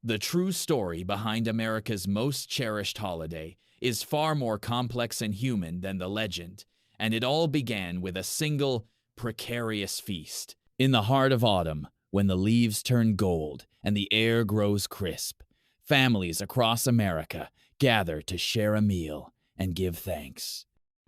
The true story behind America's most cherished holiday is far more complex and human than the legend, and it all began with a single, precarious feast. In the heart of autumn, when the leaves turn gold and the air grows crisp, families across America gather to share a meal and give thanks.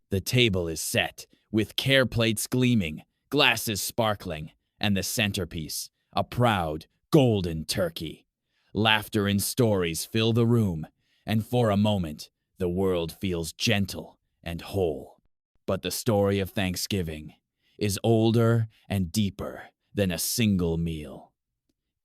The table is set, with care plates gleaming, glasses sparkling, and the centerpiece, a proud, golden turkey. Laughter and stories fill the room, and for a moment, the world feels gentle and whole. But the story of Thanksgiving is older and deeper than a single meal.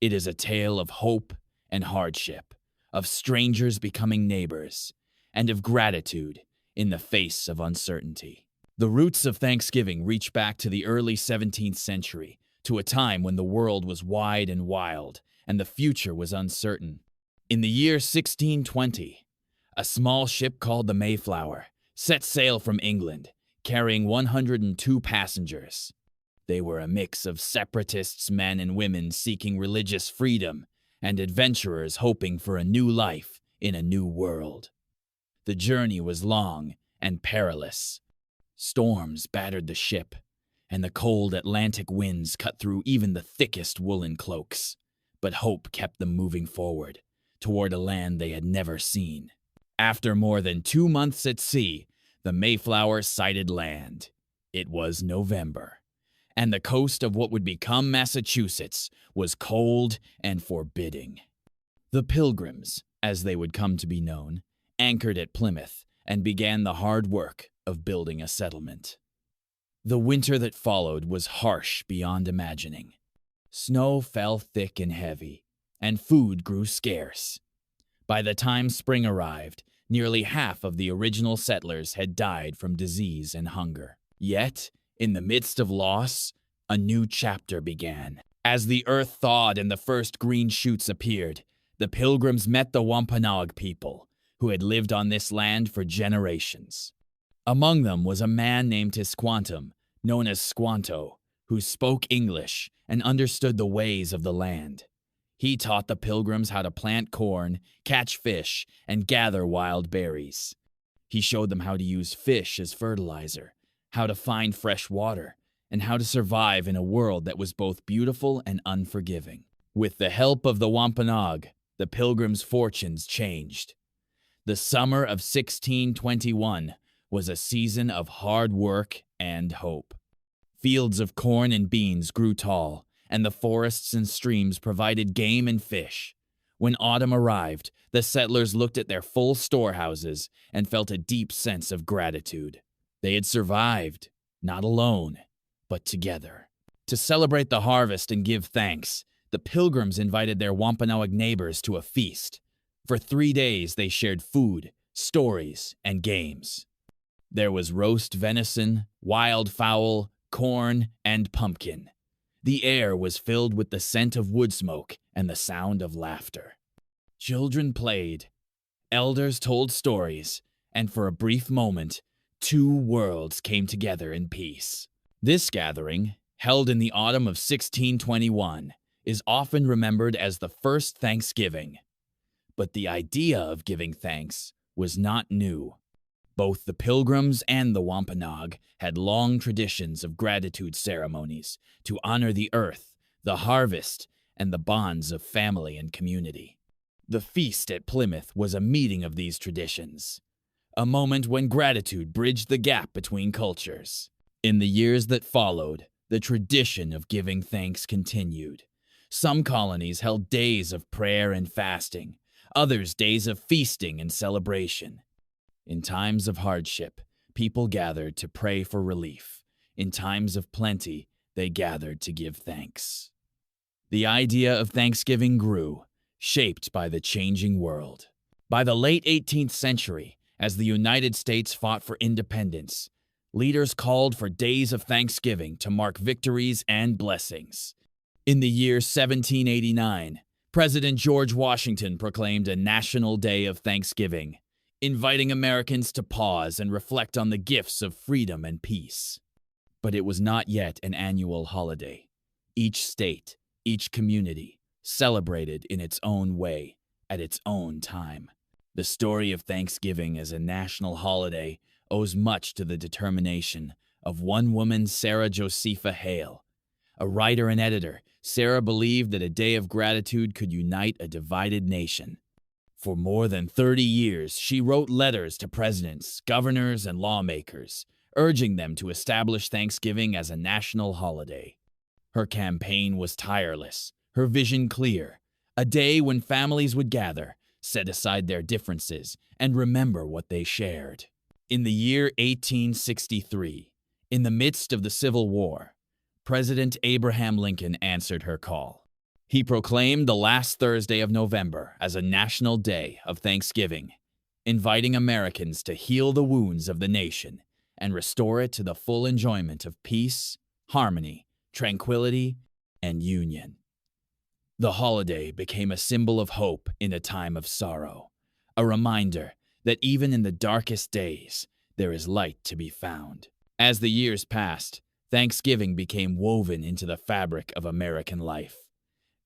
It is a tale of hope and hardship, of strangers becoming neighbors, and of gratitude in the face of uncertainty. The roots of Thanksgiving reach back to the early 17th century, to a time when the world was wide and wild, and the future was uncertain. In the year 1620, a small ship called the Mayflower set sail from England, carrying 102 passengers. They were a mix of separatists, men and women seeking religious freedom, and adventurers hoping for a new life in a new world. The journey was long and perilous. Storms battered the ship, and the cold Atlantic winds cut through even the thickest woolen cloaks. But hope kept them moving forward, toward a land they had never seen. After more than 2 months at sea, the Mayflower sighted land. It was November, and the coast of what would become Massachusetts was cold and forbidding. The Pilgrims, as they would come to be known, anchored at Plymouth and began the hard work of building a settlement. The winter that followed was harsh beyond imagining. Snow fell thick and heavy, and food grew scarce. By the time spring arrived, nearly half of the original settlers had died from disease and hunger. Yet, in the midst of loss, a new chapter began. As the earth thawed and the first green shoots appeared, the Pilgrims met the Wampanoag people, who had lived on this land for generations. Among them was a man named Squanto, known as Squanto, who spoke English and understood the ways of the land. He taught the Pilgrims how to plant corn, catch fish, and gather wild berries. He showed them how to use fish as fertilizer, how to find fresh water, and how to survive in a world that was both beautiful and unforgiving. With the help of the Wampanoag, the Pilgrims' fortunes changed. The summer of 1621 was a season of hard work and hope. Fields of corn and beans grew tall, and the forests and streams provided game and fish. When autumn arrived, the settlers looked at their full storehouses and felt a deep sense of gratitude. They had survived, not alone, but together. To celebrate the harvest and give thanks, the Pilgrims invited their Wampanoag neighbors to a feast. For 3 days, they shared food, stories, and games. There was roast venison, wild fowl, corn, and pumpkin. The air was filled with the scent of wood smoke and the sound of laughter. Children played, elders told stories, and for a brief moment, 2 worlds came together in peace. This gathering, held in the autumn of 1621, is often remembered as the first Thanksgiving. But the idea of giving thanks was not new. Both the Pilgrims and the Wampanoag had long traditions of gratitude ceremonies to honor the earth, the harvest, and the bonds of family and community. The feast at Plymouth was a meeting of these traditions, a moment when gratitude bridged the gap between cultures. In the years that followed, the tradition of giving thanks continued. Some colonies held days of prayer and fasting, others days of feasting and celebration. In times of hardship, people gathered to pray for relief. In times of plenty, they gathered to give thanks. The idea of Thanksgiving grew, shaped by the changing world. By the late 18th century, as the United States fought for independence, leaders called for days of Thanksgiving to mark victories and blessings. In the year 1789, President George Washington proclaimed a National Day of Thanksgiving, inviting Americans to pause and reflect on the gifts of freedom and peace. But it was not yet an annual holiday. Each state, each community, celebrated in its own way, at its own time. The story of Thanksgiving as a national holiday owes much to the determination of one woman, Sarah Josepha Hale. A writer and editor, Sarah believed that a day of gratitude could unite a divided nation. For more than 30 years, she wrote letters to presidents, governors, and lawmakers, urging them to establish Thanksgiving as a national holiday. Her campaign was tireless, her vision clear, a day when families would gather, set aside their differences, and remember what they shared. In the year 1863, in the midst of the Civil War, President Abraham Lincoln answered her call. He proclaimed the last Thursday of November as a national day of Thanksgiving, inviting Americans to heal the wounds of the nation and restore it to the full enjoyment of peace, harmony, tranquility, and union. The holiday became a symbol of hope in a time of sorrow, a reminder that even in the darkest days, there is light to be found. As the years passed, Thanksgiving became woven into the fabric of American life.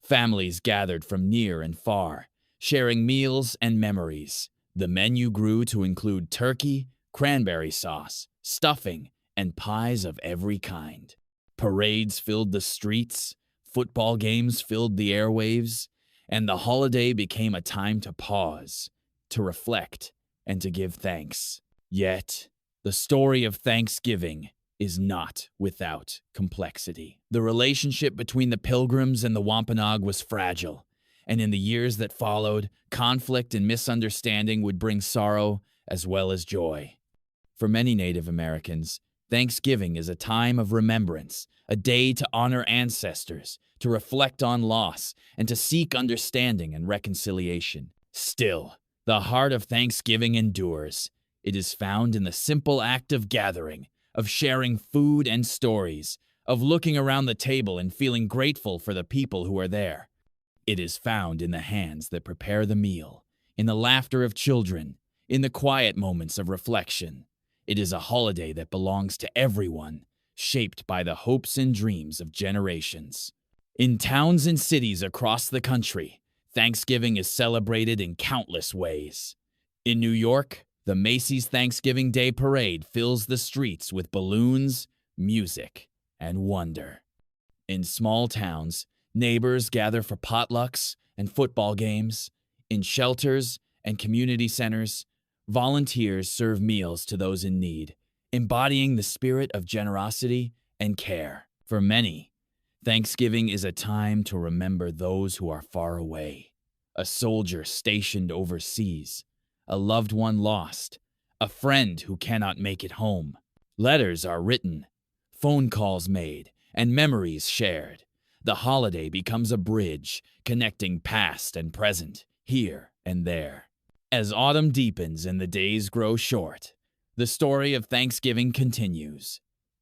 Families gathered from near and far, sharing meals and memories. The menu grew to include turkey, cranberry sauce, stuffing, and pies of every kind. Parades filled the streets, football games filled the airwaves, and the holiday became a time to pause, to reflect, and to give thanks. Yet, the story of Thanksgiving is not without complexity. The relationship between the Pilgrims and the Wampanoag was fragile, and in the years that followed, conflict and misunderstanding would bring sorrow as well as joy. For many Native Americans, Thanksgiving is a time of remembrance, a day to honor ancestors, to reflect on loss, and to seek understanding and reconciliation. Still, the heart of Thanksgiving endures. It is found in the simple act of gathering, of sharing food and stories, of looking around the table and feeling grateful for the people who are there. It is found in the hands that prepare the meal, in the laughter of children, in the quiet moments of reflection. It is a holiday that belongs to everyone, shaped by the hopes and dreams of generations. In towns and cities across the country, Thanksgiving is celebrated in countless ways. In New York, the Macy's Thanksgiving Day Parade fills the streets with balloons, music, and wonder. In small towns, neighbors gather for potlucks and football games. In shelters and community centers, volunteers serve meals to those in need, embodying the spirit of generosity and care. For many, Thanksgiving is a time to remember those who are far away. A soldier stationed overseas, a loved one lost, a friend who cannot make it home. Letters are written, phone calls made, and memories shared. The holiday becomes a bridge connecting past and present, here and there. As autumn deepens and the days grow short, the story of Thanksgiving continues.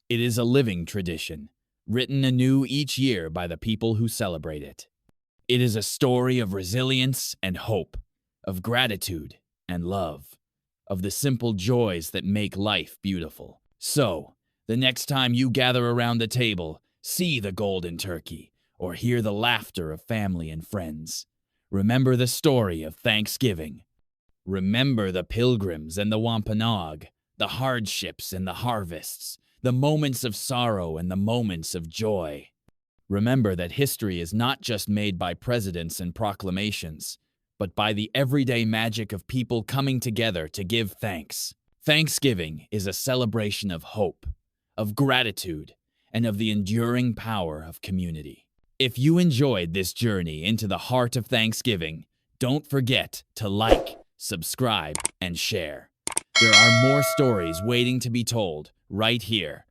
It is a living tradition, written anew each year by the people who celebrate it. It is a story of resilience and hope, of gratitude and love, of the simple joys that make life beautiful. So, the next time you gather around the table, see the golden turkey, or hear the laughter of family and friends, remember the story of Thanksgiving. Remember the Pilgrims and the Wampanoag, the hardships and the harvests, the moments of sorrow and the moments of joy. Remember that history is not just made by presidents and proclamations, but by the everyday magic of people coming together to give thanks. Thanksgiving is a celebration of hope, of gratitude, and of the enduring power of community. If you enjoyed this journey into the heart of Thanksgiving, don't forget to like, subscribe, and share. There are more stories waiting to be told right here